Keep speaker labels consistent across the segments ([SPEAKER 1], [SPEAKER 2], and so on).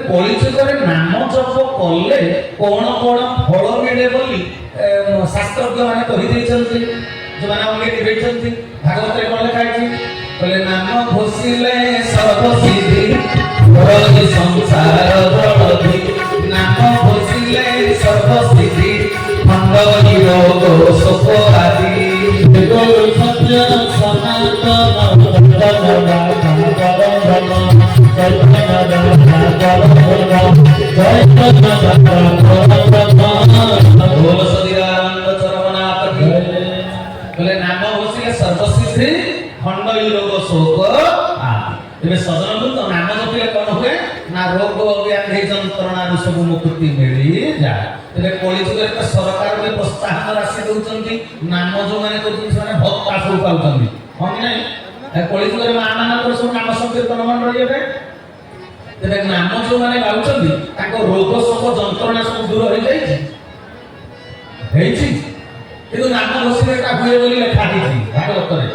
[SPEAKER 1] କଳିଯୁଗରେ ନାମ ଜପ କଲେ କଣ କଣ ଫଳ ମିଳେ ବୋଲି ଶାସ୍ତ୍ରଜ୍ଞ ମାନେ କହିଦେଇଛନ୍ତି। ଯୋଉମାନେ ଅଙ୍ଗେ ନିଭେଇଛନ୍ତି ଭାଗବତରେ କଣ ଲେଖା ହେଇଛି କହିଲେ ନାମ ଘୋଷିଲେ ସର୍ବ ସିଦ୍ଧି ଭରତି ସଂସାର ଜଳଧି। ନାମ ଘୋଷିଲେ ସର୍ବ ସିଦ୍ଧି ଖଣ୍ଡ ନିରୋଗ ଶୋକ ଆଦି।
[SPEAKER 2] ସତ୍ୟ ସନାତନ
[SPEAKER 1] बोले नाम घोषिले सर्वसिद्धि खंड रोग शोक आदि। तेरे सदन बृंद नाम जपिले कौन हुए ना रोग व्याधि जंत्रणा सब मुक्ति मिली जाए। तेरे कलिजुग तो सरकार भी प्रोत्साहन राशि दउचंती नाम जो माने करछन से भक्ता सब पाउचंती हम नहीं कलिजुग रे मान मानकर सब नाम संकीर्तन मन रहिबे। तेरे नाम जो माने गाउचंती ताको रोग शोक जंत्रणा सब दूर हो जाई हेछि किंतु नाम घोषिले का हुए बोली लेखा हिची भागवत रे।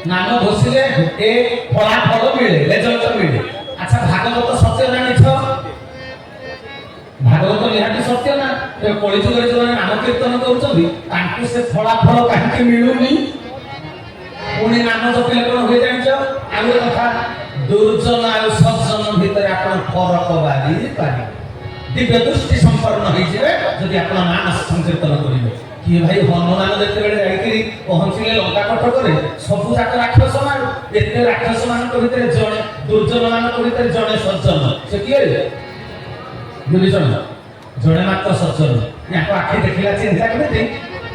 [SPEAKER 1] नाम घोषिले ए फलाफल मिले रिजल्ट मिले। अच्छा भागवत सत्य ना मिछ भागवत निहाती सत्य ना। तो कलिजुग रे जो नाम कीर्तन करूछंती तांकु से फलाफल काहे मिलुनी पुणी नाम जपिले कोन होई जानिछ आउ कथा दुर्जन आ सज्जन भितर आपण फरक बारी पारी दिव्य दृष्टि संपन्न होई जेबे जदि आपण नाम संकीर्तन करिवे। कि भाई हनुमान देखते बेले जाइकरी पहुंचले लंका कटकरे सबु जाक राक्षस मान एते राक्षस मानक भितरे जणे दुर्जन मानक भितरे जणे सज्जन से किए दुर्जन जणे मात्र सज्जन याको आखि देखिला चिंता करते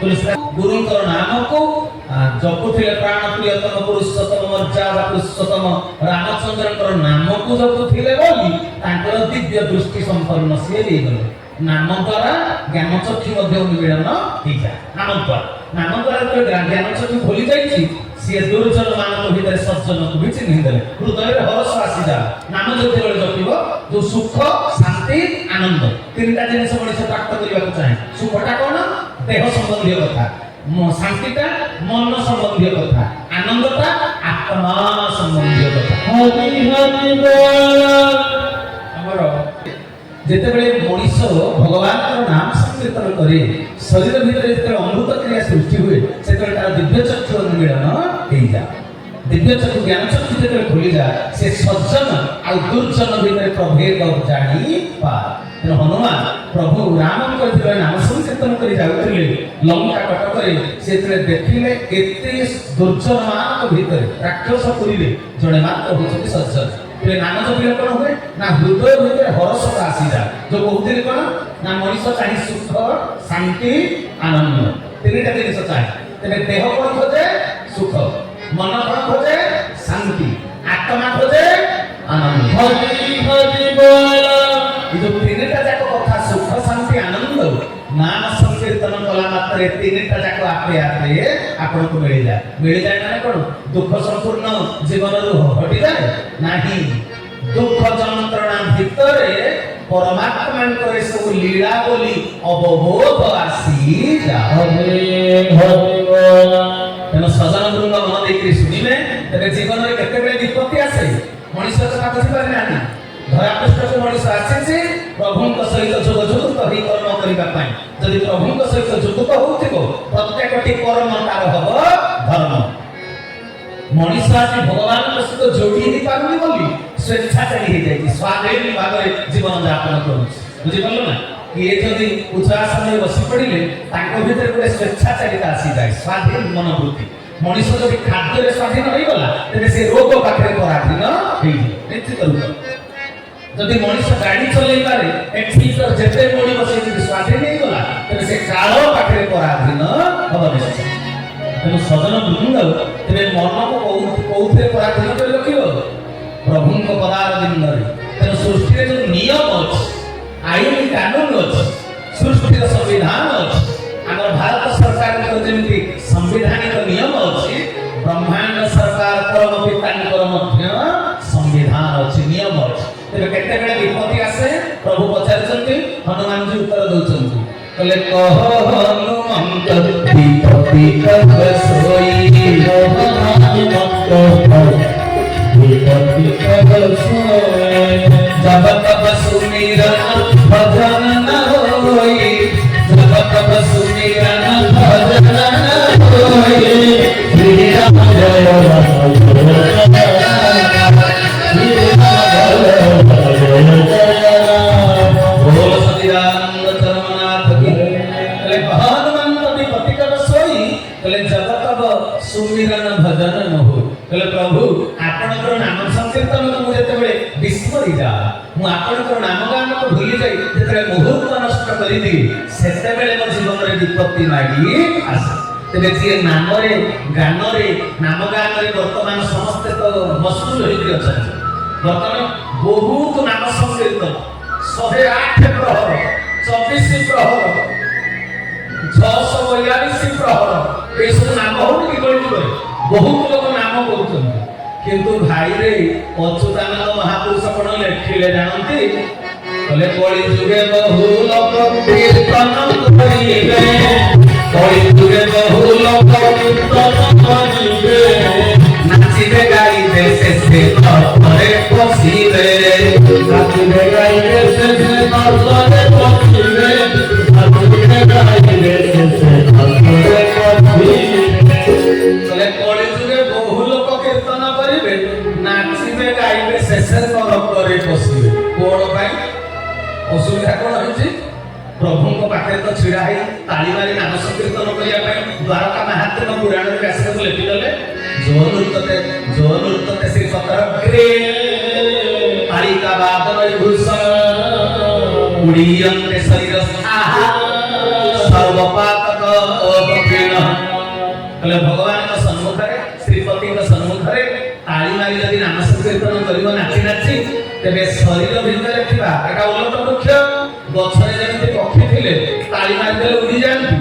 [SPEAKER 1] तुलसी गुरुंकर नाम को जपुथिले प्राण प्रियतम पुरुषोत्तम मर्यादा पुरुषोत्तम रामचंद्रकर नाम को जपुथिले बोली तांकर दिव्य दृष्टि संपन्न से दे गले। नाम द्वारा ज्ञान चक्षु मध्य उन्मीलन होइजा। नाम द्वारा तो ज्ञान चक्षु खोली जाइछि से दुर्जन मानक भीतर सज्जन को भी चिन्ह देले हृदय रे हर्ष आसी जा। नाम जति बेले जपिबो जो सुख शांति आनंद तीनटा जिनिस मनुष्य प्राप्त करबा को चाहे। सुखटा कोन देह संबंधी कथा शांतिटा मन संबंधी कथा आनंदटा आत्मा संबंधी कथा।
[SPEAKER 2] हरि हरि बोल
[SPEAKER 1] हमर जेते बेले मनुष्य भगवान नाम संकीर्तन करे शरीर भीतर जेते अमृत क्रिया सृष्टि हुए सेते तार दिव्य चक्षु उन्मीलन हेइ जा। दिव्य चक्षु ज्ञान चक्षु जेते खुली जा से सज्जन आ दुर्जन भीतर प्रभेद जानी पा। हनुमान प्रभु राम कहथिले नाम संकीर्तन करि जाउथिले लंका कटकरे सेते देखिले एते दुर्जन मानक भीतर राक्षस पुरीले जणे मात्र होछथि सज्जन। ये नाम जपिले कोन हुए ना हृदय भीतर हर्ष आसी जा। जो कहथिले कोन ना मनुष्य चाहि सुख शांति आनंद तीनटा जिनिस चाहे। तेरे देह कोन खोजे सुख मन कोन खोजे शांति आत्मा खोजे आनंद।
[SPEAKER 2] हरि हरि बोल
[SPEAKER 1] ये जो तीनटा जाक कथा सुख शांति आनंद नाम संकीर्तन कला मात्रे तीनटा जाक आपे आपे आपण को मिल जाए माने कोन दुख संपूर्ण जीवन रो हटि जाए नाही। दुख जंत्रणा भितरे परमात्मा करे सब लीला बोली अवबोध आसी जा।
[SPEAKER 2] हरि हरि बोल
[SPEAKER 1] तेन सजन वृंद मन देखि सुनिले तेरे जीवन रे केते बेले विपत्ति आसे मनुष्य तो बात पारे नाही। धरा पृष्ठ को मनुष्य आसे प्रभुंक सहित जोगजुक्त होई कर्म करिबा पई जदि प्रभुंक सहित जुक्त होथिबो प्रत्येकटी कर्म तार हबो धर्म। मनुष्य आसी भगवान सहित जोड़ी ही पारुनी बोली स्वेच्छाचारी हो जाए स्वाधीन भाव जीवन यापन कर बुझीपाल ना कि ये जदि उच्चासन बसी पड़े भीतर गोटे स्वेच्छाचारिता आसी जाए स्वाधीन मनोवृत्ति। मनुष्य जब खाद्य स्वाधीन हो गला तेरे से रोग पाखे पराधीन निश्चित रूप जदि मनुष्य गाड़ी चल पारे एक्सीटर जेते मोड़ी बसे स्वाधीन हो गला तेरे से काल पाखे पराधीन हम निश्चित। तेणु सजन वृंद तेरे मन को कौथे पराधीन कर रखिबो प्रभु को पदार बिंदरे। तेणु सृष्टि जो नियम अछि आईन कानून अछि सृष्टि संविधान अछि हमर भारत सरकार को जेमिति संवैधानिक नियम अछि ब्रह्मांड सरकार परम पितांकर मध्य संविधान अछि नियम अछि। तेबे केते बेले विपत्ति आसे प्रभु पचारचंती हनुमान जी उत्तर दउचंती कहले कह हनुमंत विपत्ति कब सोई हनुमंत विपत्ति कब सोई जब तब ମୁଁ ଆପଣଙ୍କର ନାମଗାନ ଭୁଲି ଯାଇ ଯେତେବେଳେ ମୁହୂର୍ତ୍ତ ନଷ୍ଟ କରିଦିଏ ସେତେବେଳେ ମୋ ଜୀବନରେ ବିପତ୍ତି ମାଡ଼ି ଆସେ। ତେବେ ଯିଏ ନାମରେ ଗାନରେ ନାମଗାନରେ ବର୍ତ୍ତମାନ ସମସ୍ତେ ତ ମସଗୁଲ ହୋଇକି ଅଛନ୍ତି। ବର୍ତ୍ତମାନ ବହୁତ ନାମ ସଂକୀର୍ତ୍ତନ 108 ପ୍ରହର 24 ପ୍ରହର 642 ପ୍ରହର ଏସବୁ ନାମ ହଉନି କି କଳିଯୁଗରେ ବହୁତ ଲୋକ ନାମ କରୁଛନ୍ତି। କିନ୍ତୁ ଭାଇରେ ଅଚ୍ୟୁତାନନ୍ଦ ମହାପୁରୁଷ କଣ ଲେଖିଲେ ଜାଣନ୍ତି? କହିଲେ କଳି ଯୁଗେ ବହୁ ଲୋକ କୀର୍ତ୍ତନ କରିବେ, କଳି ଯୁଗେ ବହୁ ଲୋକ କୀର୍ତ୍ତନ କରିବେ, ନାଚିବେ ଗାଇବେ ଶେଷେ ନର୍କରେ ପଶିବେ,
[SPEAKER 2] নাচিবে গাইবে শেষে নরকে পৌঁছিবে, নাচিবে গাইবে শেষে নরকে পৌঁছিবে।
[SPEAKER 1] କହିଲେ କଳି ଯୁଗେ ବହୁ ଲୋକ କୀର୍ତ୍ତନ କରିବେ, ନାଚିବେ ଗାଇବେ ଶେଷେ ନରକରେ ପଶିବେ। କଣ ପାଇଁ? ଅସୁବିଧା କଣ ହେଉଛି? ପ୍ରଭୁଙ୍କ ପାଖରେ ତ ଛିଡ଼ା ହେଇ ତାଳି ମାରି ନାମ ସଂକୀର୍ତ୍ତନ କରିବା ପାଇଁ ଦ୍ୱାରକା ମାହାତ୍ମ୍ୟ ପୁରାଣରେ ବ୍ୟାସଦେବ ଲେଖିଦେଲେ ଯୋ ନୃତ୍ୟତେ ଶ୍ରୀ ସତରଗ୍ରେ ତାଳିକା ବାଦନ ଭୂଷଣ ଉଡିୟନ୍ତେ ଶରୀର ସ୍ଥାହା ସର୍ବପାତକ ଅପକ୍ଷୀଣ। କହିଲେ ଭଗବାନଙ୍କ ସମ୍ମୁଖରେ ଶ୍ରୀପତିଙ୍କ ସମ୍ମୁଖରେ ତାଳି ମାରି ଯଦି ନାମ ସଂକୀର୍ତ୍ତନ କରିବ ନାଚି ନାଚି, ତେବେ ଶରୀର ଭିତରେ ଥିବା ଏଟା ଓଲଟ ବୃକ୍ଷ ଗଛରେ ଯେମିତି ପକ୍ଷୀ ଥିଲେ ତାଳି ମାରିଦେଲେ ଉଡ଼ିଯାଆନ୍ତି,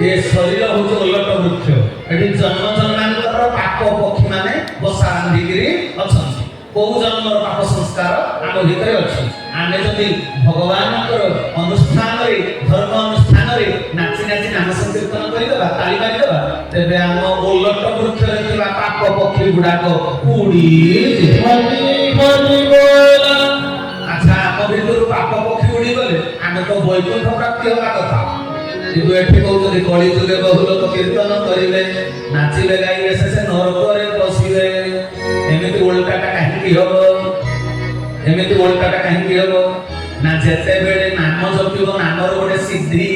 [SPEAKER 1] ଏ ଶରୀର ହଉଛି ଓଲଟ ବୃକ୍ଷ। ଏଠି ଜନ୍ମ ଜନ୍ମାନ୍ତର ପାପ ପକ୍ଷୀ ମାନେ ବସା ବାନ୍ଧିକିରି ଅଛନ୍ତି। କୋଉ ଜନ୍ମର ପାପ ସଂସ୍କାର ଆମ ଭିତରେ ଅଛି। ଆମେ ଯଦି ଭଗବାନଙ୍କର ଅନୁଷ୍ଠାନରେ ଧର୍ମ ଅନୁଷ୍ଠାନରେ ନାଚି ନାଚି ନାମ ସଂକୀର୍ତ୍ତନ କରିଦେବା ତାଳି ମାରିଦେବା, ତେବେ ଆମ ଓଲଟ ବୃକ୍ଷରେ ଥିବା ପାପ ପକ୍ଷୀ ଗୁଡାକ ଉଡ଼ିଯିବ। ଆଚ୍ଛା, ଆମ ଭିତରୁ ପାପ ପକ୍ଷୀ ଉଡ଼ିଗଲେ ଆମେ ତ ବୈକୁଣ୍ଠ ପ୍ରାପ୍ତି ହେବା କଥା। କିନ୍ତୁ ଏଠି କହୁଛନ୍ତି କଳି ଯୁଗେ ବହୁ ଲୋକ କୀର୍ତ୍ତନ କରିବେ, ନାଚିବେ ଗାଇବେ ଶେଷେ ନରକରେ ପଶିବେ। ଏମିତି ଓଲଟାଟା କାହିଁକି ହବ? ଏମିତି ଓଲଟାଟା କାହିଁକି ହବ? ନା ଯେତେବେଳେ ନାମ ଜପିବ ନାମର ଗୋଟେ ସିଦ୍ଧି,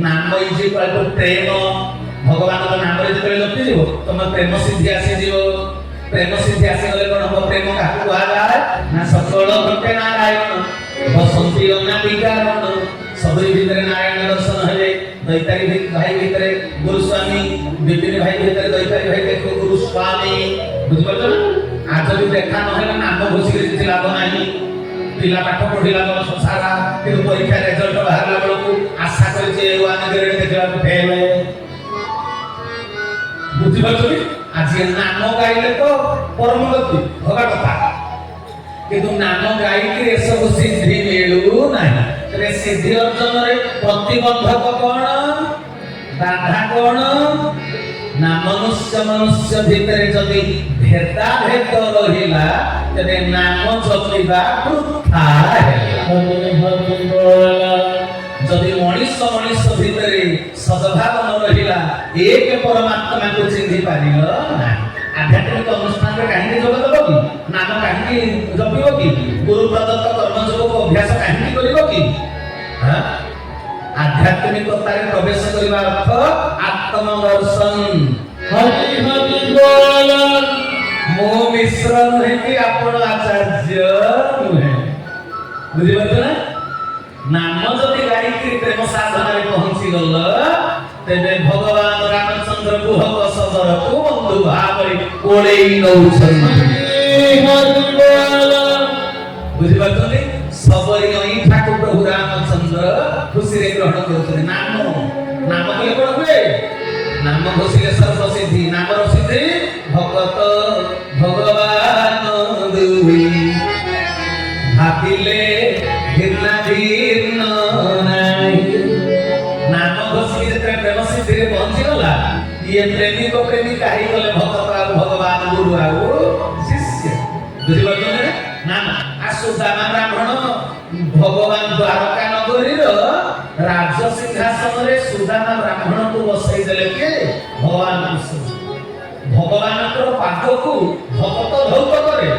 [SPEAKER 1] ନାମ ଇଜ ଇକ୍ୱାଲ ଟୁ ପ୍ରେମ। ଭଗବାନଙ୍କ ନାମରେ ଯେତେବେଳେ ଜପିଯିବ ତମ ପ୍ରେମ ସିଦ୍ଧି ଆସିଯିବ। ପ୍ରେମ ସିଦ୍ଧି ଆସିଗଲେ କଣ ହବ? ପ୍ରେମ କାହାକୁ କୁହାଯାଏ? ନା ସକଳ ଘଟେ ନାରାୟଣ ବସନ୍ତି ଅନାମିକାରଣ। ସବୁରି ଭିତରେ ନାରାୟଣ ଦର୍ଶନ ହେଲେ। ଦୈତାରୀ ଭାଇ ଭିତରେ ଗୁରୁସ୍ୱାମୀ, ବିପିନ ଭାଇ ଭିତରେ ଦୈତାରୀ ଭାଇ ଦେଖ ଗୁରୁସ୍ୱାମୀ। ବୁଝିପାରୁଛ ନା? ଆଜ ବି ଦେଖା ନହେଲେ ନାମ ଘୋଷିକି କିଛି ଲାଭ ନାହିଁ। ପିଲା ପାଠ ପଢିଲା ବର୍ଷ ସାରା କିନ୍ତୁ ପରୀକ୍ଷା ରେଜଲ୍ଟ ବାହାରିଲା ବେଳକୁ ଆଶା କରିଛି A1 ଗ୍ରେଡ୍ ଦେଖିବାକୁ ଫେଲ। ବୁଝିପାରୁଛ କି? ଆଜି ନାମ ଗାଇଲେ ତ ପରମଗତି ହବା କଥା, କିନ୍ତୁ ନାମ ଗାଇକି ଏସବୁ ସିଦ୍ଧି ମିଳୁନାହିଁ। ତେବେ ସିଦ୍ଧି ଅର୍ଜନରେ ପ୍ରତିବନ୍ଧକ କଣ? ବାଧା କଣ? ନା ମନୁଷ୍ୟ ଭିତରେ ଯଦି ଭେଦାଭେଦ ରହିଲା, ତେବେ ନାମ ଜପିବା ବୃଥା ହେଲା। ଯଦି ମଣିଷ ଭିତରେ ସଦ୍ଭାବ ନ ରହିଲା, ଏକ ପରମାତ୍ମାକୁ ଚିହ୍ନି ପାରିଲ ନାହିଁ। ଆଧ୍ୟାତ୍ମିକ ଅନୁଷ୍ଠାନରେ କାହିଁକି ଯୋଗ ଦେବ କି? ନାମ କାହିଁକି ଜପିବ କି? ଗୁରୁ ପ୍ରଦତ୍ତ କର୍ମଯୋଗକୁ ଅଭ୍ୟାସ କାହିଁକି କରିବ କି? ଆଧ୍ୟାତ୍ମିକତାରେ ପ୍ରବେଶ କରିବା ଅର୍ଥ ଆତ୍ମଦର୍ଶନ। ମୁଁ ମିଶ୍ର ନୁହେଁ କି ଆପଣ ଆଚାର୍ଯ୍ୟ ନୁହେଁ। ବୁଝିପାରୁଛ ନା? ନାମ ଯଦି ଗାଇକି ପ୍ରେମ ସାଧନାରେ ପହଞ୍ଚି ଗଲ, ତେବେ ଭଗବାନ ରାମଚନ୍ଦ୍ର ଗୁହକ ସଦରକୁ ବନ୍ଧୁ ଭାବରେ କୋଳେଇ ନଉଛନ୍ତି। ବୁଝିପାରୁଛନ୍ତି? ସବରି ଅଇଁଠାକୁ ପ୍ରଭୁ ରାମଚନ୍ଦ୍ର ଖୁସିରେ ଗ୍ରହଣ କରୁଛନ୍ତି। ନାମ କଲେ କଣ ହୁଏ? ନାମ ଘୋଷିଲେ ସର୍ବସିଦ୍ଧି। ନାମର ସିଦ୍ଧି ଭଗତ ଭଗବାନ ଦୁଇ ଭାବିଲେ ଭିନ୍ନ ନାହିଁ। ନାମ ଘୋଷିକି ଯେତେବେଳେ ପ୍ରେମ ସିଦ୍ଧିରେ ପହଞ୍ଚିଗଲା, ଇଏ ପ୍ରେମିକ ପ୍ରେମିକା ହେଇଗଲେ ଭଗତ ଆଉ ଭଗବାନ, ଗୁରୁ ଆଉ ଶିଷ୍ୟ। ବୁଝିପାରୁଛନ୍ତି ନା? ସୁଦାମା ବ୍ରାହ୍ମଣ ଭଗବାନ ଦ୍ୱାରକା ନଗରୀର ରାଜସିଂହାସନରେ ସୁଦାମା ବ୍ରାହ୍ମଣକୁ ବସେଇ ଦେଲେ କିଏ? ଭଗବାନ କୃଷ୍ଣ। ଭଗବାନଙ୍କର ପାଦକୁ ଭଗତ ଧୌତ କରେ,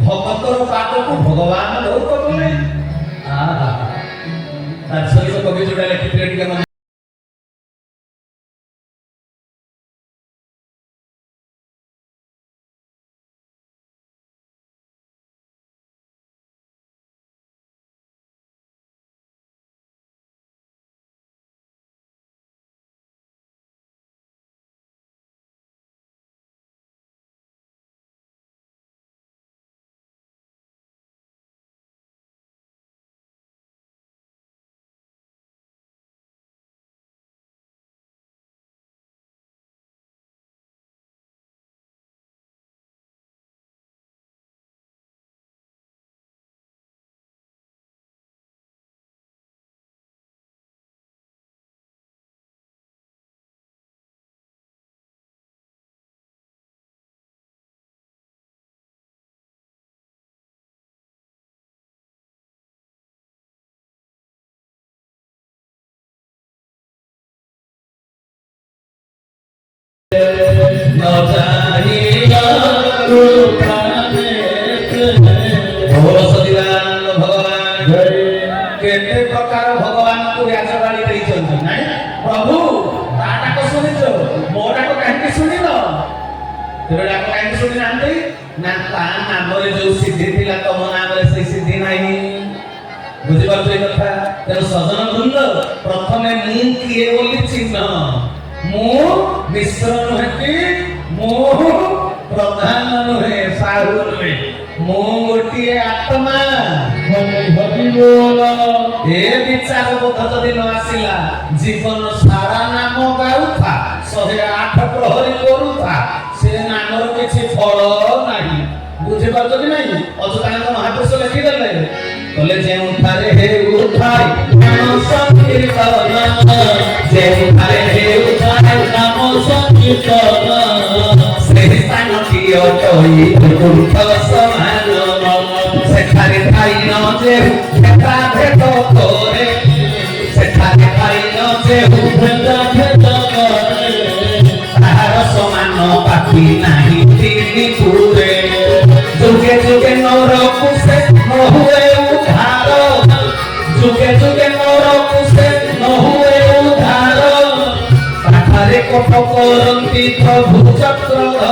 [SPEAKER 1] ଭଗତର ପାଦକୁ ଭଗବାନ ଧୌତ କରେ। ତାର ସହିତ କବି ଯୋଉଟା ଲେଖିଥିଲେ ଟିକେ ନ ଚାହିଁଲା ଭୋର ସଚିଦାନନ୍ଦ ଭଗବାନ କେତେ ପ୍ରକାର ଭଗବାନଙ୍କୁ ବ୍ୟାସ ଗାଳି ଦେଇଛନ୍ତି ନାଇଁ ପ୍ରଭୁ ତା ଡାକ ଶୁଣିଛ ମୋ ଡାକ କାହିଁକି ଶୁଣିନ ତେବେ ଡାକ କାହିଁକି ଶୁଣି ନାହାନ୍ତି ନା ତା ନାମରେ ଯୋଉ ସିଦ୍ଧି ଥିଲା ତମ ନାମରେ ସେଇ ସିଦ୍ଧି ନାହିଁ ବୁଝିପାରୁଛ ଏ କଥା ତେଣୁ ସଜନ ବୃନ୍ଦ ପ୍ରଥମେ ମୁଁ କିଏ ବୋଲି ଚିହ୍ନ ମୁଁ ମିଶ୍ର ନୁହେଁ କି ମୁଁ ପ୍ରଧାନ ନୁହେଁ ସାହୁ ନୁହେଁ ମୁଁ ଗୋଟିଏ ଆତ୍ମା ଏ ବିଚାର ବୋଧ ଯଦି ନ ଆସିଲା ଜୀବନ ସାରା ନାମ ଗାଉଥା 108 ପ୍ରହରୀ କରୁଥା ସେ ନାମର କିଛି ଫଳ ନାହିଁ ବୁଝିପାରୁଛ କି ନାହିଁ ଅଚ୍ୟୁତାନନ୍ଦ ମହାପୁରୁଷ ଲେଖିଦେଲେ କହିଲେ ଯେଉଁଠାରେ ହେଉଥାଏ ନାମ ସଂକୀର୍ତ୍ତନ ଯେଉଁଠାରେ ହେଉଥାଏ ନାମ ସଂକୀର୍ତ୍ତନ ସେହି ସ୍ଥାନଟି ଅଟଇ ବୈକୁଣ୍ଠ ସମାନ ସେଠାରେ ଥାଇ ନ ଯେହୁ ଭେଦା ଭେଦ କରେ ସେଠାରେ ଥାଇ ନ ଯେହୁ ଭେଦା ଭେଦ କରେ ତାହାର ସମାନ ପାପି ନାହିଁ ତିନି ପୁରେ ଯୁଗେ ଯୁଗେ ନରକୁ ସେ ନ ହୁଏ ଉଦ୍ଧାର ଯୁଗେ ଯୁଗେ ନରକୁ ସେ ନ ହୁଏ ଉଦ୍ଧାର ପାଖରେ କୋପ କରନ୍ତି ପ୍ରଭୁ ଚକ୍ରଧର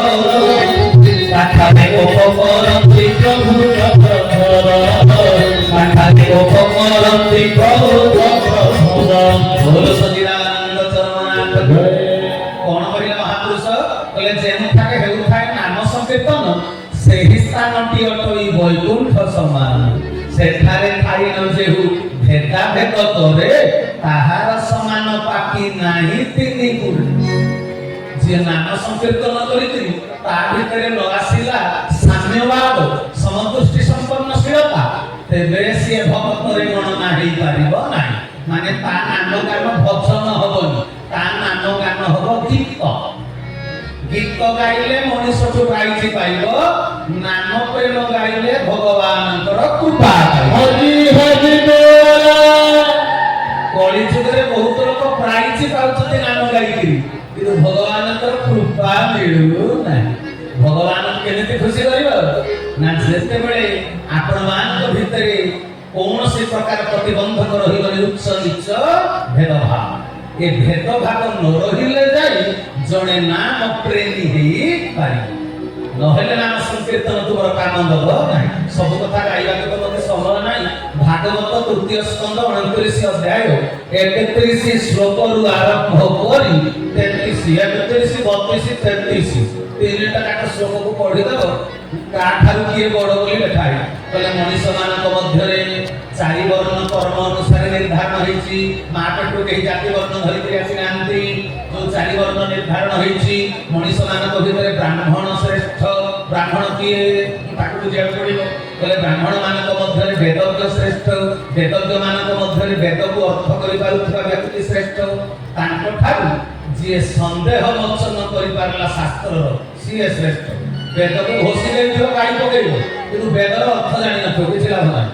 [SPEAKER 1] ପାଖରେ କୋପ କରନ୍ତି ପ୍ରଭୁ ଚକ୍ରଧର ପାଖରେ କୋପ କରନ୍ତି ପ୍ରଭୁ ଚକ୍ରଧର ବୋଲ ସଚିଦାନନ୍ଦ ଚରଣନାଥ କଣ କହିଲେ ମହାପୁରୁଷ କହିଲେ ଯେଉଁଠାରେ ହେଉଥାଏ ନାମ ସଂକୀର୍ତ୍ତନ ସେହି ସ୍ଥାନଟି ଅଟଇ ବୈକୁଣ୍ଠ ସମାନ ସେଠାରେ ଥାଇ ନ ଯେହୁ ଭେଦା ଭେଦ କରେ ତାହାର ସମାନ ପାପି ନାହିଁ ତିନି ଗୁରୁ ଯିଏ ନାମ ସଂକୀର୍ତ୍ତନ କରିକିରି ତା ଭିତରେ ନ ଆସିଲା ସାମ୍ୟବାଦ ସମଦୃଷ୍ଟି ସମ୍ପନ୍ନଶୀଳତା ତେବେ ସିଏ ଭକ୍ତରେ ଗଣନା ହେଇପାରିବ ନାହିଁ ମାନେ ତା ନାମ ଗାନ ଭଜନ ହବନି ତା ନାମ ଗାନ ହବ ଗୀତ ଗୀତ ଗାଇଲେ ମଣିଷଠୁ ପ୍ରାଇଜ ପାଇବ ନାମ ପ୍ରେମ ଗାଇଲେ ଭଗବାନଙ୍କର କୃପା ହରି ହରି କଳି ଯୁଗରେ ବହୁତ ଲୋକ ପ୍ରାଇଜ ପାଉଛନ୍ତି ନାମ ଗାଇକିରି କିନ୍ତୁ ଭଗବାନଙ୍କର କୃପା ମିଳୁନାହିଁ ଭଗବାନ କେମିତି ଖୁସି କରିବ ନା ଯେତେବେଳେ ଆପଣମାନଙ୍କ ଭିତରେ କୌଣସି ପ୍ରକାର ପ୍ରତିବନ୍ଧକ ରହିବନି ଉଚ୍ଚ ନିଚ ଭେଦଭାବ ଏ ଭେଦଭାବ ନ ରହିଲେ ଯାଇ ଜଣେ ନାମ ପ୍ରେମୀ ହେଇପାରିବ ନହେଲେ ନାମ ସଂକୀର୍ତ୍ତନ ତୁମର କାମ ଦବ ନାହିଁ ସବୁ କଥା ଗାଇବାକୁ ତ ମୋତେ ସମୟ ନାହିଁ ଭାଗବତ ତୃତୀୟ ସ୍କନ୍ଧ 29 ଅଧ୍ୟାୟ 31 ଶ୍ଲୋକରୁ ଆରମ୍ଭ କରି 33 32 33 ତିନିଟା କାଟ ଶ୍ଲୋକକୁ ପଢିଦେବ କାଠାରୁ କିଏ ବଡ଼ ବୋଲି ଲେଖା ହେଇଛି କହିଲେ ମଣିଷ ମାନଙ୍କ ମଧ୍ୟରେ 4 ବର୍ଣ୍ଣ କର୍ମ ଅନୁସାରେ ନିର୍ଦ୍ଧାରଣ ହେଇଛି ମା ପେଟରୁ କେହି ଜାତି ବର୍ଣ୍ଣ ଧରିକି ଆସିନାହାନ୍ତି ଯୋଉ 4 ବର୍ଣ୍ଣ ନିର୍ଦ୍ଧାରଣ ହେଇଛି ମଣିଷ ମାନଙ୍କ ଭିତରେ ବ୍ରାହ୍ମଣ ଶ୍ରେଷ୍ଠ ବ୍ରାହ୍ମଣ କିଏ ତାକୁ ବୁଝିବାକୁ ପଡିବ କହିଲେ ବ୍ରାହ୍ମଣ ମାନଙ୍କ ମଧ୍ୟରେ ବେଦଜ୍ଞ ଶ୍ରେଷ୍ଠ ବେଦଜ୍ଞ ମାନଙ୍କ ମଧ୍ୟରେ ବେଦକୁ ଅର୍ଥ କରିପାରୁଥିବା ବ୍ୟକ୍ତି ଶ୍ରେଷ୍ଠ ତାଙ୍କ ଠାରୁ ଯିଏ ସନ୍ଦେହ ମୋଚନ କରିପାରିଲା ଶାସ୍ତ୍ରର ସିଏ ଶ୍ରେଷ୍ଠ ବେଦକୁ ଘୋଷି ଦେଇଥିବ ଗାଳି ପକେଇବ କିନ୍ତୁ ବେଦର ଅର୍ଥ ଜାଣିନଥିବ କିଛି ଲାଭ ନାହିଁ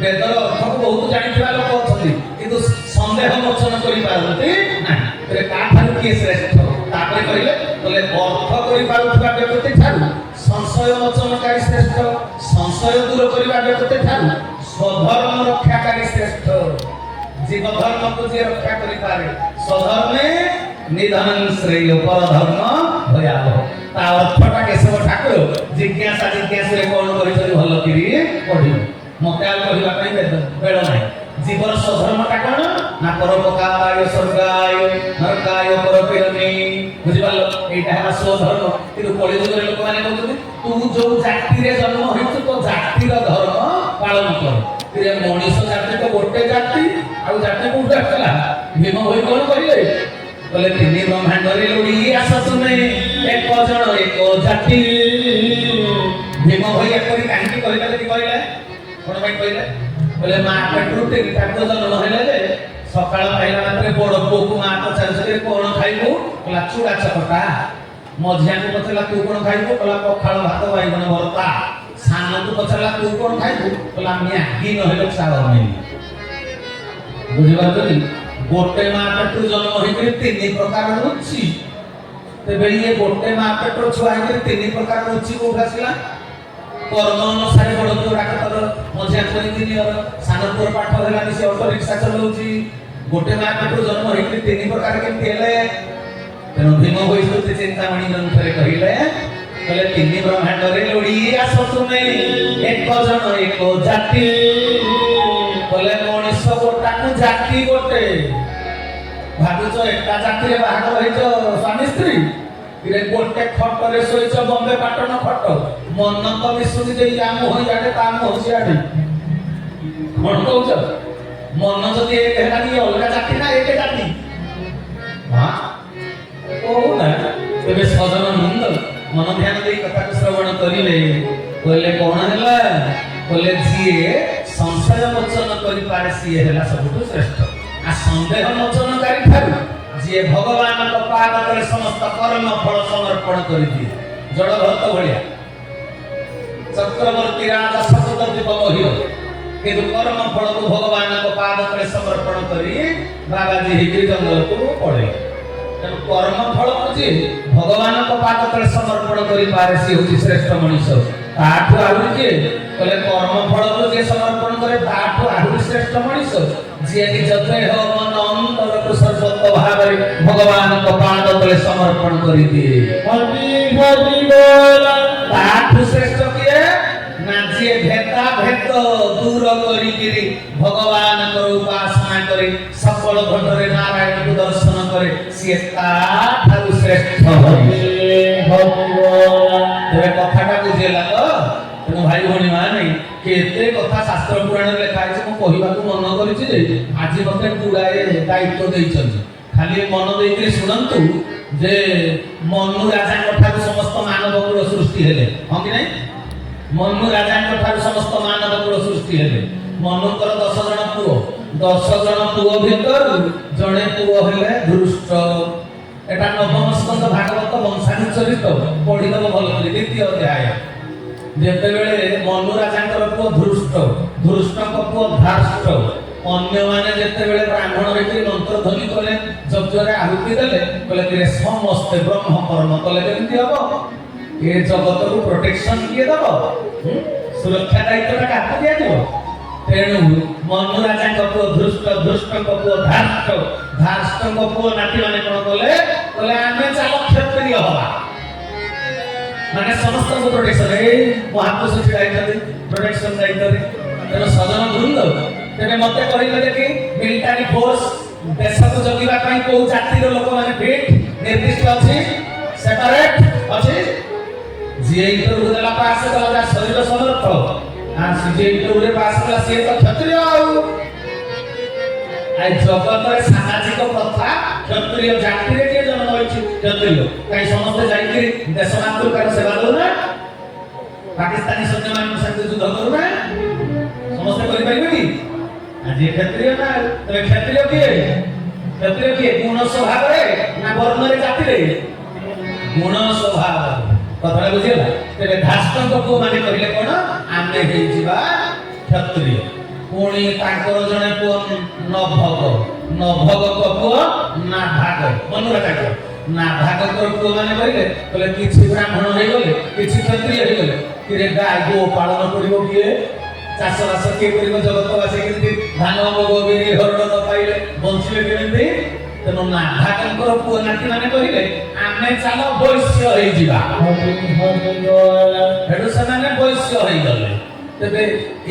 [SPEAKER 1] ବେଦର ଅର୍ଥକୁ ବହୁତ ଜାଣିଥିବା ଲୋକ ଅଛନ୍ତି କିନ୍ତୁ ସନ୍ଦେହ ମୋଚନ କରିପାରନ୍ତି ନାହିଁ ତେବେ କାଠାରୁ କିଏ ଶ୍ରେଷ୍ଠ ତାପରେ କହିଲେ ଅର୍ଥ କରିପାରୁଥିବା ବ୍ୟକ୍ତି ଠାରୁ ସଂଶୟ ମୋଚନକାରୀ ଶ୍ରେଷ୍ଠ ସଂଶୟ ଦୂର କରିବା ବ୍ୟକ୍ତି ଠାରୁ ସ୍ୱଧର୍ମ ରକ୍ଷାକାରୀ ଶ୍ରେଷ୍ଠ ଜୀବ ଧର୍ମକୁ ଯିଏ ରକ୍ଷା କରିପାରେ ସ୍ୱଧର୍ମେ ନିଧନ ଶ୍ରେୟ ପରଧର୍ମ ଭୟାବହ ତା ଅର୍ଥଟା କେଶବ ଠାକୁର ଜିଜ୍ଞାସାରେ କଣ କରିଛନ୍ତି ଭଲ କିରି ପଢିବ ମତେ ଆଉ କହିବା ପାଇଁ ବେଳ ନାହିଁ ଜୀବନ ସ୍ୱଧର୍ମଟା କଣ ନା ପରୋପକାରାୟ ସ୍ୱର୍ଗାୟ ନରକାୟ ପରପୀଡ଼ନେ ବୁଝିପାରିଲ ଏଇଟା ହେଲା ସ୍ୱଧର୍ମ କିନ୍ତୁ କଳିଯୁଗରେ ଲୋକମାନେ କହୁଛନ୍ତି ତୁ ଯୋଉ ଜାତିରେ ଜନ୍ମ ହେଇଛୁ ତୋ ଜାତିର ଧର୍ମ ପାଳନ କର ମଣିଷ ଜାତି ତ ଗୋଟେ ଜାତି ଆଉ ଜାତି କୋଉଠୁ ଆସିଲା ଭୀମ ଭାଇ କଣ କହିଲେ କହିଲେ 3 ବ୍ରହ୍ମାଣ୍ଡରେ ଲୋଡି ଆସ ତୁମେ ଏକ ଜଣ ଏକ ଜାତି ଭୀମ ଭାଇ ଏପରି କାହିଁକି କହିଲେ ଯଦି କହିଲେ କଣ ପାଇଁ କହିଲେ କହିଲେ ମା ପେଟରୁ 3ଟା ପୁଅ ଜନ୍ମ ହେଲେ ଯେ ସକାଳ ପାଇଲା ମାତ୍ରେ ବଡ଼ ପୁଅକୁ ମା ପଚାରୁଛି କଣ ଖାଇବୁ କହିଲା ଚୁଡ଼ା ଚକଟା ମଝିଆକୁ ପଚାରିଲା ତୁ କଣ ଖାଇବୁ କହିଲା ପଖାଳ ଭାତ ବାଇଗଣ ଭର୍ତ୍ତା ସାନକୁ ପଚାରିଲା ତୁ କଣ ଖାଇବୁ କହିଲା ମ୍ୟାଗି ନହେଲେ ଚାଉଳ ନାହିଁ ବୁଝିପାରୁଛନ୍ତି ଗୋଟେ ମା ପେଟରୁ ଜନ୍ମ ହେଇକରି 3 ପ୍ରକାର ରୁଚି ତେବେ ଇଏ ଗୋଟେ ମା ପେଟର ଛୁଆ ହେଇକି ତିନି ପ୍ରକାର ରୁଚି କୋଉଠି ଆସିଲା? କର୍ମ ଅନୁସାରେ ବଡ଼ ପୁଅ ଡାକ୍ତର, ମଝିଆ ପୁଅ ଇଞ୍ଜିନିୟର, ସାନ ପୁଅ ପାଠ ହେଲାନି ସେ ଅଟୋ ରିକ୍ସା ଚଲାଉଛି। ଗୋଟେ ମା ପେଟରୁ ଜନ୍ମ ହେଇକି ତିନି ପ୍ରକାର କେମିତି ହେଲେ? ତେଣୁ ଭୀମ ବୈଷ୍ଣବୀ ଚିନ୍ତାମଣି ଗ୍ରନ୍ଥରେ କହିଲେ ତିନି ବ୍ରହ୍ମାଣ୍ଡରେ ଲୋଡ଼ି ଆସ ତୁମେ ଏକ ଜଣ ଏକ ଜାତି। କହିଲେ ମଣିଷ ଗୋଟାକୁ ଜାତି ଗୋଟେ। ଭାବୁଛ ଏକା ଜାତିରେ ବାହାଘର ହେଇଛ ସ୍ୱାମୀ ସ୍ତ୍ରୀ, ଗୋଟେ ଖଟରେ ଶୋଇଛ ବମ୍ବେ ପାଟଣ ଖଟ, ମନ ତ ମିଶୁନି ଯେ ୟା ମୁହଁ ଇଆଡେ ତା ମୁହଁ ସିଆଡେ। କଣ କହୁଛ? ମନ ଯଦି ଏକ ହେଲାନି ଅଲଗା ଜାତି ନା ଏକ ଜାତି? କହୁନା। ତେବେ ସଜନ ବୃନ୍ଦ ମନ ଧ୍ୟାନ ଦେଇ କଥାକୁ ଶ୍ରବଣ କରିଲେ। କହିଲେ କଣ ହେଲା? କହିଲେ ଯିଏ ସଂଶୟ ମୋଚନ କରିପାରେ ସିଏ ହେଲା ସବୁଠୁ ଶ୍ରେଷ୍ଠ। ଆଉ ସନ୍ଦେହ ମୋଚନକାରୀ ଠାରୁ ଯିଏ ଭଗବାନଙ୍କ ପାଦ ତଳେ ସମସ୍ତ କର୍ମ ଫଳ ସମର୍ପଣ କରିଦିଏ, ଜଳଭକ୍ତ ଭଳିଆ ଚକ୍ରବର୍ତ୍ତୀ ରାଜା ଶତଦ୍ୱୀପ ମହିଳ, କିନ୍ତୁ କର୍ମ ଫଳକୁ ଭଗବାନଙ୍କ ପାଦ ତଳେ ସମର୍ପଣ କରି ବାବାଜୀ ହେଇକି ଜଙ୍ଗଲକୁ ପଳେଇଲେ। ତେଣୁ କର୍ମ ଫଳକୁ ଯିଏ ଭଗବାନଙ୍କ ପାଦ ତଳେ ସମର୍ପଣ କରିପାରେ ସିଏ ହେଉଛି ଶ୍ରେଷ୍ଠ ମଣିଷ। ତାଠୁ ଆହୁରି କିଏ? କହିଲେ କର୍ମ ଫଳକୁ ଯିଏ ସମର୍ପଣ କରେ ତାଠୁ ଆହୁରି ଶ୍ରେଷ୍ଠ ମଣିଷ ଯିଏ ନିଜ ଦେହ ମନ ଅନ୍ତରକୁ ସର୍ବତ ଭାବରେ ଭଗବାନଙ୍କ ପାଦ ତଳେ ସମର୍ପଣ କରିଦିଏ। ତାଠୁ ଶ୍ରେଷ୍ଠ କିଏ? ନା ଯିଏ ଭେଦା ଭେଦ ଦୂର କରିକିରି ଭଗବାନଙ୍କର ଉପାସନା କରି ସକଳ ଘଟରେ ନାରାୟଣଙ୍କୁ ଦର୍ଶନ କରେ ସିଏ ତାଠାରୁ ଶ୍ରେଷ୍ଠ। ତେବେ କଥାଟା ବୁଝିଲା ତ? ତେଣୁ ଭାଇ ଭଉଣୀ ମାନେ କେତେ କଥା ଶାସ୍ତ୍ର ପୁରାଣରେ ଲେଖା ହେଇଛି ମୁଁ କହିବାକୁ ମନ କରିଛି ଯେ ଆଜି ମତେ ଗୁଡ଼ାଏ ଦାୟିତ୍ୱ ଦେଇଛନ୍ତି। ଖାଲି ମନ ଦେଇକି ଶୁଣନ୍ତୁ ଯେ ମନୁ ରାଜାଙ୍କ ଠାରୁ ସମସ୍ତ ମାନବ କୁଳ ସୃଷ୍ଟି ହେଲେ, ହଁ କି ନାହିଁ? ମନୁ ରାଜାଙ୍କ ଠାରୁ ସମସ୍ତ ମାନବ କୁଳ ସୃଷ୍ଟି ହେଲେ। ମନୁଙ୍କର 10 ଜଣ ପୁଅ, 10 ଜଣ ପୁଅ ଭିତରୁ ଜଣେ ପୁଅ ହେଲେ ଧୃଷ୍ଟ। এটা নবম স্কন্ধ ভাগবত বংশানুচরিত পড়িদেব ভাল করে দ্বিতীয় অধ্যায়। যেତେବେଳେ ମନୁ ରାଜାଙ୍କର ପୁଅ ଧୃଷ୍ଟ, ଧୃଷ୍ଟଙ୍କ ପୁଅ ଧାର୍ଷ୍ଟ, ଅନ୍ୟମାନେ ଯେତେବେଳେ ବ୍ରାହ୍ମଣ ହେଇକି ମନ୍ତ୍ର ଧ୍ୱନି କଲେ, ଯଜ୍ଞରେ ଆହୁତି ଦେଲେ, କହିଲେ କି ସମସ୍ତେ ବ୍ରହ୍ମ କର୍ମ କଲେ କେମିତି ହବ? ଏ ଜଗତକୁ ପ୍ରୋଟେକ୍ସନ କିଏ ଦବ? ସୁରକ୍ଷା ଦାୟିତ୍ୱଟା କାହାକୁ ଦିଆଯିବ? ତେଣୁ ମନୁ ରାଜାଙ୍କ ପୁଅ ଧୃଷ୍ଟ, ଧୃଷ୍ଟଙ୍କ ପୁଅ ଧାର୍ଷ୍ଟ, ଧାର୍ଷ୍ଟଙ୍କ ପୁଅ ନାତି ମାନେ କଣ କଲେ? କହିଲେ ଆମେ ଚାଲ କ୍ଷତ୍ରିୟ ହବା, ମାନେ ସମସ୍ତଙ୍କୁ ପ୍ରୋଟେକ୍ସନ। ଏଇ ମହାପୁରୁଷ ଛିଡ଼ା ହେଇଛନ୍ତି ପ୍ରୋଟେକ୍ସନ ଦାୟିତ୍ୱରେ। ତେଣୁ ସଜନ ବୃନ୍ଦ ତେବେ ମତେ କହିଲେ ଦେଖି ମିଲିଟାରୀ ଫୋର୍ସ ଦେଶକୁ ଜଗିବା ପାଇଁ କୋଉ ଜାତିର ଲୋକମାନେ ଫିଟ୍ ନିର୍ଦ୍ଦିଷ୍ଟ ଅଛି, ସେପାରେଟ ଅଛି? ଯିଏ ଇଣ୍ଟରଭ୍ୟୁ ଦେଲା ପାସ୍ କଲା ତା ଶରୀର ସମର୍ଥ, আর সিজে ইন্টারভিউরে পাস কলা সে তো ক্ষত্রিয়। আই জগতরে সামাজিক প্রথা ক্ষত্রিয় জাতিরে কে জন্ম হইছে ক্ষত্রিয়, কাই সমস্তে যাইকি দেশ মাতৃকার সেবা করু না, পাকিস্তানি সৈন্যମାନଙ୍କ সাথে যুদ্ধ করু না, সমস্তে করি পাইবে কি? আজি ক্ষত্রিয় না, তবে ক্ষত্রিয় কি? ক্ষত্রিয় কি গুণ স্বভাবরে না বর্ণরে জাতিরে? গুণ স্বভাব। কথাটা বুঝিলা? তেবে ধাষ্টଙ୍କ পুଅ ମାନେ କହିଲେ କଣ? ଆମେ ହେଇଯିବା କ୍ଷତ୍ରିୟ। ପୁଣି ତାଙ୍କର ଜଣେ ପୁଅ ନଭଗ, ନଭଗଙ୍କ ପୁଅ ନାଭାଗ, ମନୁରାଜାଙ୍କ ନାଭାଗଙ୍କର ପୁଅ ମାନେ କହିଲେ କିଛି ବ୍ରାହ୍ମଣ ହେଇଗଲେ, କିଛି କ୍ଷତ୍ରିୟ ହେଇଗଲେ, କିରେ ଗାଈ ଗୋ ପାଳନ କରିବ କିଏ? ଚାଷବାସ କିଏ କରିବ? ଜଗତବାସୀ କେମିତି ଧାନ ମୁଗ ବିରି ହରଡ଼ ନ ପାଇଲେ ବଞ୍ଚିବେ କେମିତି? ତେଣୁ ନାଭାଗଙ୍କର ପୁଅ ନାତି ମାନେ କହିଲେ ଆମେ ଚାଲ ବୈଶ୍ୟ ହେଇଯିବା। ହେଠୁ ସେମାନେ ବୈଶ୍ୟ ହେଇଗଲେ। ତେବେ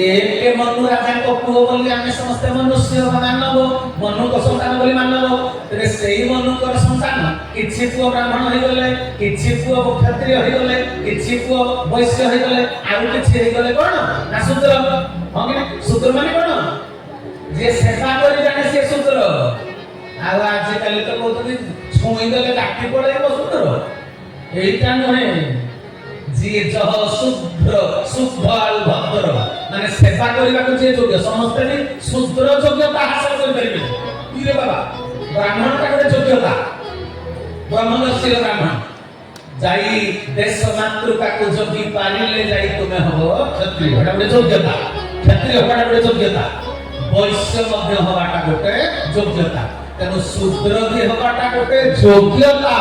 [SPEAKER 1] ଏକେ ମନୁ ରାଜାଙ୍କ ପୁଅ ବୋଲି ଆମେ ସମସ୍ତେ ମନୁଷ୍ୟ ମାନବ, ମନୁଙ୍କ ସନ୍ତାନ ବୋଲି ମାନବ। ତେବେ ସେଇ ମନୁଙ୍କର ସନ୍ତାନ କିଛି ପୁଅ ବ୍ରାହ୍ମଣ ହେଇଗଲେ, କିଛି ପୁଅ କ୍ଷତ୍ରିୟ ହେଇଗଲେ, କିଛି ପୁଅ ବୈଶ୍ୟ ହେଇଗଲେ, ଆଉ କିଛି ହେଇଗଲେ କଣ ନା ଶୂଦ୍ର। ହଁ କି ନା? ଶୂଦ୍ର ମାନେ କଣ? ଯିଏ ସେବା କରି ଜାଣେ ସିଏ ଶୂଦ୍ର। ଆଉ ଆଜିକାଲି ତ କହୁଛନ୍ତି ଛୁଇଁଦେଲେ ଡାକି ପଳେଇବ ଶୂଦ୍ର। এইটা নহে। ଯିଏ ଯହ ଶୁଦ୍ର, ଶୁଦ୍ଧ ଆଉ ଭଦ୍ର, ମାନେ ସେବା କରିବାକୁ ଯିଏ ଯୋଗ୍ୟ, ସମସ୍ତେ ବି ଶୂଦ୍ର ଯୋଗ୍ୟତା ହାସଲ କରିପାରିବେ। ଇରେ ବାବା, ବ୍ରାହ୍ମଣଟା ଗୋଟେ ଯୋଗ୍ୟତା, ବ୍ରହ୍ମଦର୍ଶୀ ବ୍ରାହ୍ମଣ। ଯାଇ ଦେଶ ମାତୃକାକୁ ଜଗି ପାରିଲେ ଯାଇ ତୁମେ ହବ କ୍ଷତ୍ରିୟ। ଏଟା ଗୋଟେ ଯୋଗ୍ୟତା। କ୍ଷତ୍ରିୟ ହବାଟା ଗୋଟେ ଯୋଗ୍ୟତା। ବୈଶ୍ୟ ମଧ୍ୟ ହବାଟା ଗୋଟେ ଯୋଗ୍ୟତା। ତେଣୁ ଶୂଦ୍ର ବି ହବାଟା ଗୋଟେ ଯୋଗ୍ୟତା।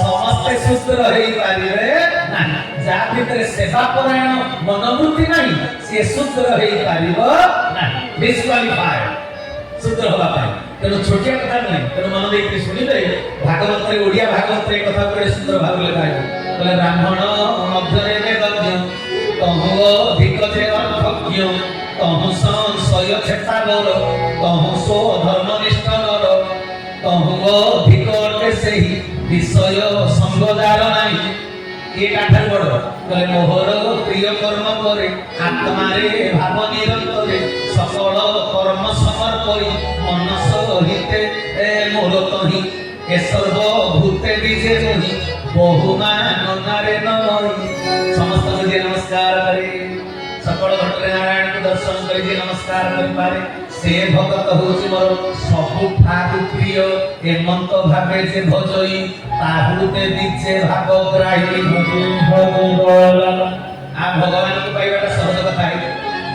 [SPEAKER 1] ସମସ୍ତେ ଶୂଦ୍ର ହେଇପାରିବେ ନାହିଁ। ଯାହା ଭିତରେ ସେବା ପରାୟଣ ମନୋବୃତ୍ତି ନାହିଁ ସିଏ ଶୂଦ୍ର ହେଇପାରିବ ନାହିଁ, ଡିସକ୍ୱାଲିଫାଏଡ ଶୂଦ୍ର ହବା ପାଇଁ। ତେଣୁ ଛୋଟିଆ କଥା ନୁହେଁ। ତେଣୁ ମନ ଦେଇକି ଶୁଣିବେ ଭାଗବତରେ, ଓଡ଼ିଆ ଭାଗବତରେ ଏ କଥା ଗୋଟେ ସୁନ୍ଦର ଭାବରେ ଲେଖା ହେଇଛି। କହିଲେ ବ୍ରାହ୍ମଣ ମଧ୍ୟରେ ବେଦଜ୍ଞ ତହୁଁ ଅଧିକ ଯେ ଅର୍ଥଜ୍ଞ ତହୁଁ ସଂଶୟ ଛେଟା ବର ତହୁଁ ସୋ ଧର୍ମନିଷ୍ଠ ନର ତହୁଁ ଅଧିକ ଅଟେ ସେହି ବିଷୟ ସଙ୍ଗ ଯାର ନାହିଁ। ଏ କାଠାରୁ ବଡ଼ କହିଲେ ମୋହର ପ୍ରିୟ କର୍ମ ପରେ ଆତ୍ମାରେ ଭାବ ନିରନ୍ତରେ ସକଳ କର୍ମ ସମର୍ପଇ ମନ ସହିତେ ମୋର ତହିଁ ଏ ସର୍ବଭୂତେ ବିଜେ ରହି ବହୁ ନାରେ ନମଇ। ସମସ୍ତଙ୍କୁ ଯିଏ ନମସ୍କାର କରେ, ସକଳ ଘଟରେ ନାରାୟଣଙ୍କୁ ଦର୍ଶନ କରି ଯିଏ ନମସ୍କାର କରିପାରେ ସେ ଭଗତ ହଉଛି ମୋର ସବୁଠାରୁ ପ୍ରିୟ। ଏମନ୍ତ ଭାବେ ଯେ ଭଜଇ ତାହୁତେ ବିଜେ ଭାବ ଗ୍ରାହୀ। ଭଗବାନଙ୍କୁ ପାଇବାଟା ସହଜ କଥା।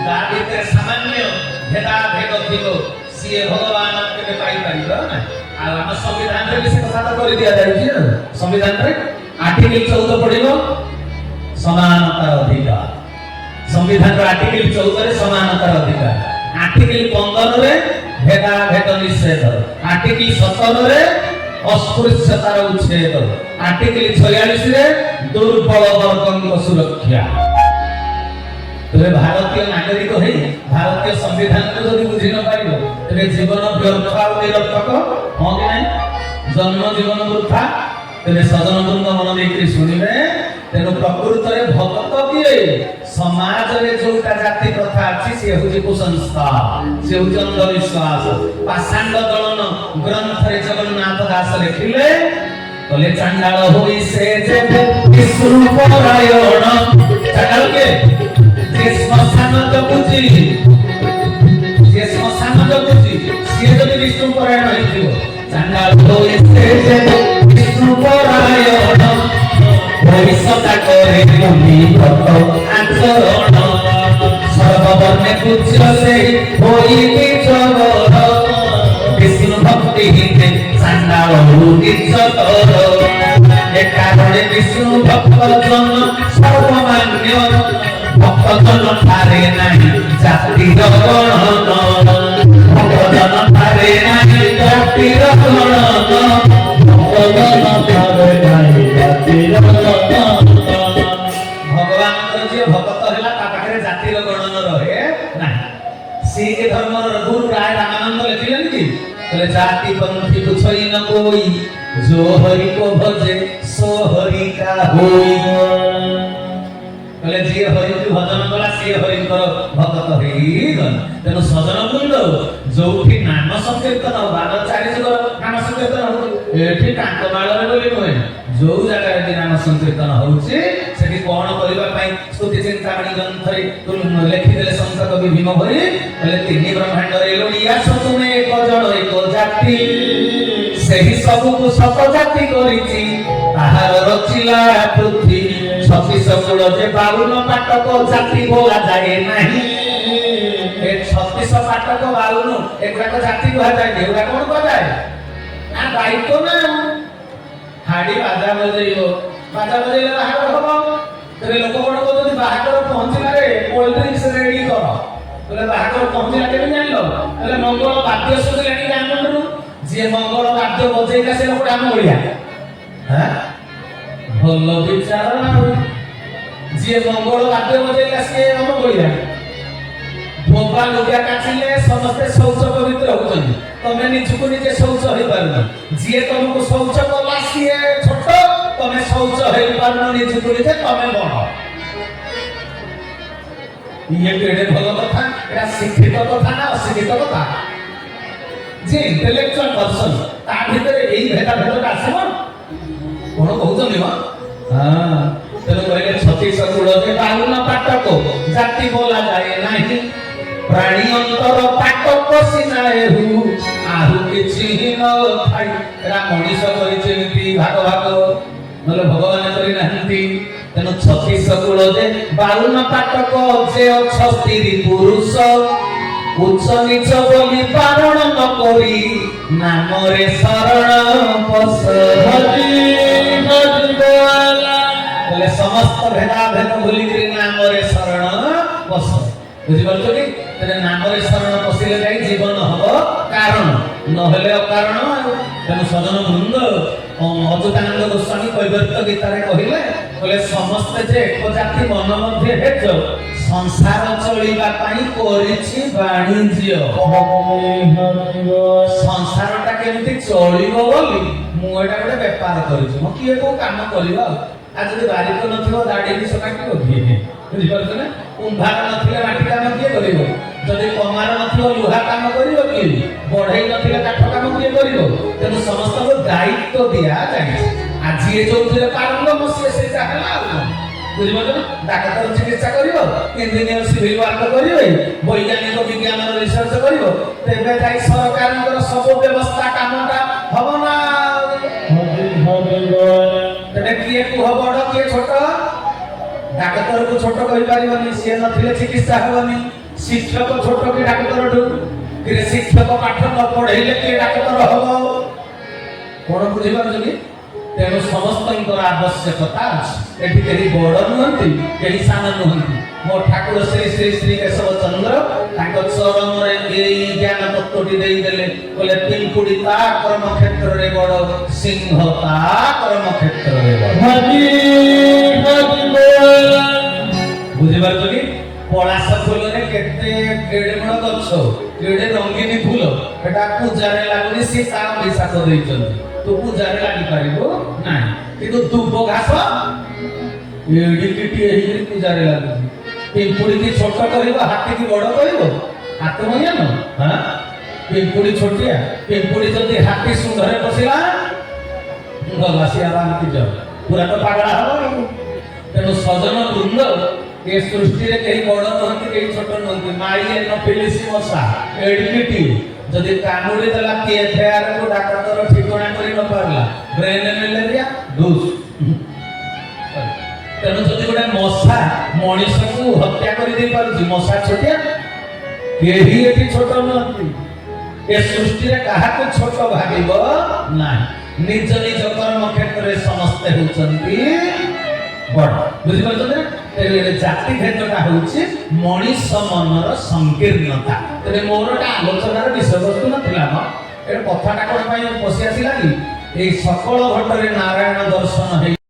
[SPEAKER 1] ତା ଭିତରେ ସାମାନ୍ୟ ଭେଦାଭେଦ ଥିବ ସିଏ ଭଗବାନ କେବେ ପାଇପାରିବ ନା। ଆଉ ଆମ ସମ୍ବିଧାନରେ ବି ସେ କଥା ତ କରି ଦିଆଯାଇଛି। ସମ୍ବିଧାନରେ ଆର୍ଟିକଲ 14 ପଢିବ ସମାନତାର ଅଧିକାର। ସମ୍ବିଧାନର ଆର୍ଟିକଲ 14 ରେ ସମାନତାର ଅଧିକାର, ଆର୍ଟିକଲ 15 ରେ ଭେଦାଭେଦ ନିଷେଧ, ଆର୍ଟିକଲ 17 ରେ ଅସ୍ପୃଶ୍ୟତାର ଉଚ୍ଛେଦ, ଆର୍ଟିକଲ 46 ରେ ଦୁର୍ବଳ ବର୍ଗଙ୍କ ସୁରକ୍ଷା। ତେବେ ଭାରତୀୟ ନାଗରିକ ହେଇ ଭାରତୀୟ ସମ୍ବିଧାନକୁ ଯଦି ବୁଝି ନ ପାରିବ ତେବେ ଜୀବନ ବ୍ୟର୍ଥ ଆଉ ନିରର୍ଥକ ହଁ କି ନାହିଁ? ଜନ୍ମ ଜୀବନ ବୃଥା। ତେବେ ସଜନ ବୃନ୍ଦ ମନ ଦେଇକି ଶୁଣିବେ। ତେଣୁ ପ୍ରକୃତରେ ଭଗତ କିଏ? ସମାଜରେ ଯୋଉଟା ଜାତି ପ୍ରଥା ଅଛି ସେ ହେଉଛି କୁସଂସ୍କାର, ସେ ହେଉଛି ଅନ୍ଧବିଶ୍ୱାସ। ପାଷାଣ୍ଡ ଦଳନ ଗ୍ରନ୍ଥରେ ଜଗନ୍ନାଥ ଦାସ ଲେଖିଲେ କହିଲେ ଚାଣ୍ଡାଳ ହୋଇ ସେ ଯେବେ ବିଷ୍ଣୁ ପରାୟଣ। ଚାଣ୍ଡାଳ କିଏ? ଯେ ଶ୍ମଶାନ ଜଗୁଛି, ଯେ ଶ୍ମଶାନ ଜଗୁଛି ସିଏ ଯଦି ବିଷ୍ଣୁ ପରାୟଣ ହେଇଥିବ। ଚାଣ୍ଡାଳ ହୋଇ ସେ ଯେବେ ବିଷ୍ଣୁ ପରାୟଣ ଭବିଷ୍ୟତା କରେ ମୁନି ଭକ୍ତ ଆଚରଣ ସର୍ବବର୍ଣ୍ଣେ ପୂଜ୍ୟ ସେ ହୋଇ ନିଜର ବିଷ୍ଣୁ ଭକ୍ତି ହିତେ ଚାଣ୍ଡାଳ ନିଜତର। ଏ କାରଣେ ବିଷ୍ଣୁ ଭକ୍ତ ଜନ ସର୍ବମାନ୍ୟ ଭକ୍ତ ଜନ ଠାରେ ନାହିଁ ଜାତିର ଗଣନ। ଭକ୍ତ ଜନ ଠାରେ ନାହିଁ ଜାତିର ଗଣନ। ଭଗବାନଙ୍କର ଯିଏ ଭକ୍ତ ହେଲା ତା ପାଖରେ ଜାତିର ଗଣନ ରହେ ନାହିଁ। ଶିଖ ଧର୍ମର ଗୁରୁ ରାୟ ରାମାନନ୍ଦ ଲେଖିଲେନି କି କହିଲେ ଜାତି ପନ୍ଥୀ ପୁଛଇ ନ କୋଇ जो हरि को भजे सो हरि का होई। कहले जी हरि को भजन कला से हरि को भक्त होइगन। तेनु सजन बृंद जोठी नाम संकीर्तन बार चारि जुग नाम संकीर्तन हो एठी कांकमाळ रे बोली नहे जो जगह रे नाम संकीर्तन होउची सेठी कोन करिबा पई स्तुति चिंतामणि ग्रंथ रे लेखि देले संत कवि भीम भरी कहले तिनि ब्रह्मांड रे लोडिया सतुमे एक जण एक जाति सेही सबु को सत जाति करिछि ताहार रचिला पृथ्वी छत्तीस कुल जे 52 पाटक जाति बोला जाए नाही। ए 36 पाटक 52 एकराक जाति कहा जाए एउरा कोन कहा जाए आ दायित्व ना हाडी बाजा बजेइयो बाजा बजेइले बाहागर हबो तेरे लोक कोन कहते बाहागर पहुंचला रे कोल्ड ड्रिंक्स रेडी कर बोले बाहागर पहुंचला केबे जानलो बोले मंगल वाद्य सुजलानी गामंडरू जे मंगल वाद्य बजेइला से लोक हम ओळिया हां भलो विचार ना जे मंगल वाद्य बजेइला से हम ओळिया भोपा लुगा काचिले समस्त शौच पवित्र होचन तमे निजुको निजे शौच होई पारना जे तुमको शौच कला सिए छोट तमे शौच होई पारना निजुको निजे तमे बड़ ये केडे भलो कथा एटा शिक्षित कथा ना अशिक्षित कथा जे इंटेलेक्चुअल पर्सन ता भीतर एई भेदा भेदटा आसीबो कोन कहउछन बा हां तेनु कहले 36 कुल जे 52 पाटक जाति बोला जाए नाही प्राणी अंतर पाटक सिनाएहु आहु किछि न थाई एरा मनीष करिसेंती भाग भाग नले भगवान करि नाहंती तेनु 36 कुल जे 52 पाटक जे 36 पुरुष উচ্চ নিচ বলি বারণ ন করি নামরে শরণ পশ
[SPEAKER 2] হরি হরি গোয়ালা
[SPEAKER 1] বলে সমস্ত ভেদাভেদ ভুলি করে নামরে শরণ পশ বুঝিপারছ কি তেনে নামরে শরণ পশিলে যাই জীবন হব কারণ নহলে অকারণ তেণু সজন বৃন্দ অচ্যুতানন্দ গোস্বামী কৈবর্ত গীতারে কহিলে বলে সমস্তে যে এক জাতি মন মধ্যে হেচ সংসার চলিবা পাই করিছি বাণিজ্য সংসারটা কেମିତି চଳିବ ବୋଲି ମୁଁ ଏଟା ଗୋଟେ ବେପାର କରିଛି ମୁଁ କିଏ କୋଉ କାମ କରିବ ଆଜି ଯଦି ବାରିକ ନଥିବ ଦାଢି ବିଷ କାଟିବ କିଏ ବୁଝିପାରୁଛ ନା କୁମ୍ଭାର ନଥିଲେ ମାଟି କାମ କିଏ କରିବ ଯଦି କମାର ନଥିବ ଲୁହା କାମ କରିବ କିଏ ବଢେଇ ନଥିଲେ କାଠ କାମ କିଏ କରିବ ତେଣୁ ସମସ୍ତଙ୍କୁ ଦାୟିତ୍ୱ ଦିଆଯାଇଛି ଆଜି ଏ ଯୋଉଥିରେ ପାରଙ୍ଗମ ସିଏ ସେଇଟା ହେଲା ଆଉ କଣ ବୁଝିପାରୁଛ ନା ଡାକ୍ତର ଚିକିତ୍ସା କରିବ ଇଞ୍ଜିନିୟର ସିଭିଲ ୱାର୍କ କରିବେ ବୈଜ୍ଞାନିକ ବିଜ୍ଞାନର ରିସର୍ଚ୍ଚ କରିବ ତେବେ ଯାଇ ସରକାରଙ୍କର ସବୁ ବ୍ୟବସ୍ଥା କାମଟା ହବ ନା
[SPEAKER 2] ହରି ହରି ଗୋଆଲା
[SPEAKER 1] ତେବେ କିଏ କୁହ ବଡ କିଏ ଛୋଟ ଡାକ୍ତରକୁ ଛୋଟ କହିପାରିବନି ସିଏ ନଥିଲେ ଚିକିତ୍ସା ହେବନି ଶିକ୍ଷକ ଛୋଟ କି ଡାକ୍ତରଠୁ କି ଶିକ୍ଷକ ପାଠ ନ ପଢେଇଲେ କିଏ ଡାକ୍ତର ହବ କଣ ବୁଝିପାରୁଛ କି ତେଣୁ ସମସ୍ତଙ୍କର ଆବଶ୍ୟକତା ଅଛି ଏଠି କେହି ବଡ ନୁହନ୍ତି କେହି ସାନ ନୁହନ୍ତି ମୋ ଠାକୁର ଶ୍ରୀ ଶ୍ରୀ ଶ୍ରୀ କେଶବ ଚନ୍ଦ୍ର ତାଙ୍କ ଚରଣରେ ଏଇ ଜ୍ଞାନ ତତ୍ତ୍ୱଟି ଦେଇଦେଲେ କହିଲେ ପିମ୍ପୁଡ଼ି ତା କର୍ମ କ୍ଷେତ୍ରରେ ବଡ ସିଂହ ତା କର୍ମ କ୍ଷେତ୍ରରେ ବଡ
[SPEAKER 2] ହରି ହରି ଗୋଆଲା
[SPEAKER 1] ବୁଝିପାରୁଛ କି ପଳାଶ ଫୁଲରେ କେତେ କେଡେ ବଡ ଗଛ କେଡେ ରଙ୍ଗିନୀ ଫୁଲ ସେଟା ପୂଜାରେ ଲାଗୁନି ସେ ତା ପଇସା ତ ଦେଇଛନ୍ତି ତୁ ପୂଜାରେ ଲାଗିପାରିବୁ ନାହିଁ କିନ୍ତୁ ଦୁବ ଘାସ ଏଡ଼ିକିଟିଏ ହେଇକିରି ପୂଜାରେ ଲାଗୁଛି ପିମ୍ପୁଡ଼ିକି ଛୋଟ କରିବ ହାତୀକି ବଡ କରିବ ଆତ୍ମଜ୍ଞାନ ହଁ ପିମ୍ପୁଡ଼ି ଛୋଟିଆ ପିମ୍ପୁଡ଼ି ଯଦି ହାତୀ ଶୁଣ୍ଢରେ ପଶିଲା ଗଲା ସିଏ ଆରାମତି ଯାଉ ପୁରା ତ ପାଗଳା ହବ ତେଣୁ ସଜନ ବୃନ୍ଦ ଏ ସୃଷ୍ଟିରେ କେହି ବଡ ନୁହନ୍ତି କେହି ଛୋଟ ନୁହନ୍ତି ମାଇଲେ ନ ପିଲିସି ମଶା ଏଡ଼ିକିଟି ଯଦି କାମୁଡ଼ି ଦେଲା PFR କୁ ଡାକ୍ତର ଠିକଣା କରି ନ ପାରିଲା ବ୍ରେନ ମ୍ୟାଲେରିଆ ଡୋଜ୍ ତେଣୁ ଯଦି ଗୋଟେ ମଶା ମଣିଷକୁ ହତ୍ୟା କରି ଦେଇ ପାରୁଛି ମଶା ଛୋଟିଆ କେହି ଏଠି ଛୋଟ ନୁହନ୍ତି ଏ ସୃଷ୍ଟିରେ କାହାକୁ ଛୋଟ ଭାବିବ ନାହିଁ ନିଜ ନିଜ କର୍ମ କ୍ଷେତ୍ରରେ ସମସ୍ତେ ହେଉଛନ୍ତି ବଡ ବୁଝିପାରୁଛନ୍ତି ନା ତେବେ ଜାତି ଭେଦଟା ହେଉଛି ମଣିଷ ମନର ସଂକୀର୍ଣ୍ଣତା ତେବେ ମୋର ଗୋଟେ ଆଲୋଚନାର ବିଷୟବସ୍ତୁ ନଥିଲା ମ ଏ କଥାଟା କଣ ପାଇଁ ପଶି ଆସିଲା କି ଏଇ ସକଳ ଘଟରେ ନାରାୟଣ ଦର୍ଶନ ହେଇ